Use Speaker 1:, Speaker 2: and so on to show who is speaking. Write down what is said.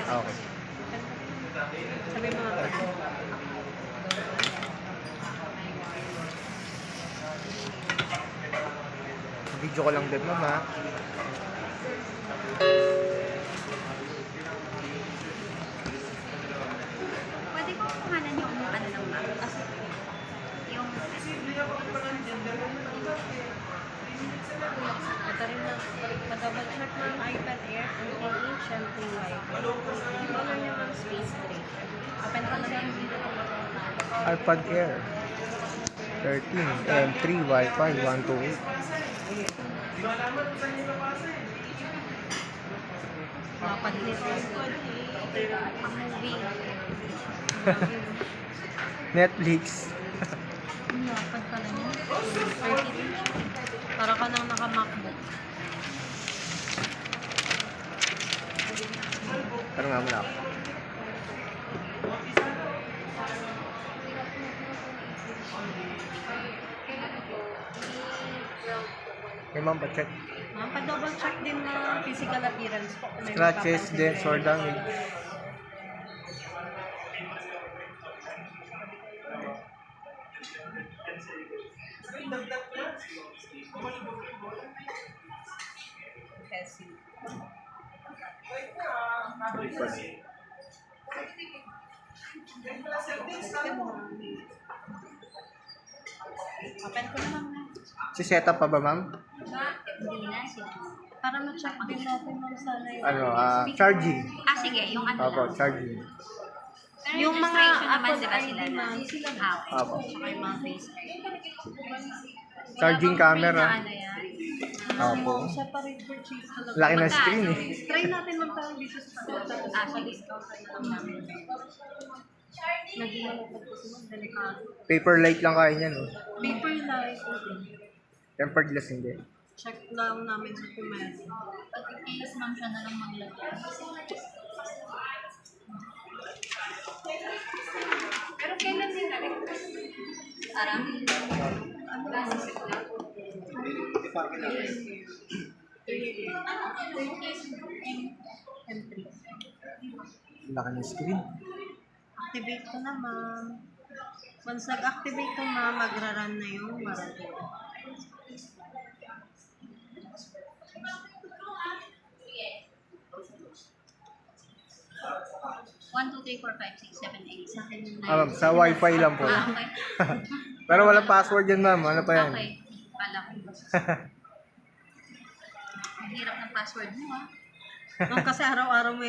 Speaker 1: Okay.
Speaker 2: Sabi mo nga.
Speaker 1: Video ko lang din, ma'am, ha?
Speaker 3: Pwede ko kuhanan yung ano lang ba? Kasi yung...
Speaker 2: Ito rin na. Madouble check ng iPad Air 14 inch and 3 Wi-Fi. Yung color niya ng space gray. Open ko na lang.
Speaker 1: iPad Air 13 and 3 Wi-Fi 128.
Speaker 2: Dapat nito.
Speaker 3: Ang movie.
Speaker 1: Netflix.
Speaker 2: Ang lapad pala niya. 13 inch. Para ka nang naka-MacBook.
Speaker 1: Pero nga muna ako. Okay, ma'am, pa-check.
Speaker 2: Pa-double check din na physical appearance po. Kung may
Speaker 1: Scratches,
Speaker 2: mapapansin
Speaker 1: dents,
Speaker 2: kayo.
Speaker 1: or damage.
Speaker 2: Kasi, open ko na lang na.
Speaker 1: Si setup pa ba, ma'am?
Speaker 3: Hindi na sila.
Speaker 2: Para ma-check din natin ma'am sana yung...
Speaker 1: Ano, charging.
Speaker 3: Ah, sige. Yung ano
Speaker 1: Opo,
Speaker 3: lang.
Speaker 1: charging.
Speaker 3: Pero
Speaker 2: Yung mga
Speaker 3: registration naman,
Speaker 2: Apple
Speaker 3: di ba sila
Speaker 2: ID
Speaker 3: na?
Speaker 2: ma'am, sila na.
Speaker 3: Ah, okay.
Speaker 1: Opo.
Speaker 2: Tsaka yung mga face.
Speaker 1: Charging
Speaker 3: Wala bang free
Speaker 1: camera.
Speaker 3: na ano yan?
Speaker 1: Opo.
Speaker 2: Separate purchase talaga.
Speaker 1: Laki ng
Speaker 3: Magkano?
Speaker 1: screen eh.
Speaker 2: Try natin ma'am tayo dito sa store. Tapos
Speaker 3: Ah,
Speaker 2: sa
Speaker 3: sige.
Speaker 2: discount tayo lang namin. Naging malapad kasi ma'am, delikado.
Speaker 1: Paper light lang kaya niyan, oh.
Speaker 2: Paper light. Okay.
Speaker 1: Tempered glass hindi.
Speaker 2: Check lang namin sa Pumedo.
Speaker 3: Pagkikilas ma'am siya na lang maglagay. Pero kailan din na rin? Parang?
Speaker 2: Ano lang? M3.
Speaker 1: Laki ng screen.
Speaker 2: Activate ko na ma'am. Once nag-activate ko ma'am, magra-run na yung marathon.
Speaker 3: One, two, three, four, five, six, seven, eight. Sa akin yung
Speaker 1: Ma'am, sa Wi-Fi lang po.
Speaker 3: Ah, okay.
Speaker 1: Pero walang password yan, ma'am. Ano pa yan?
Speaker 3: Okay. Pala ko. Ang hirap ng password mo, ha?
Speaker 2: Ma'am, kasi araw-araw may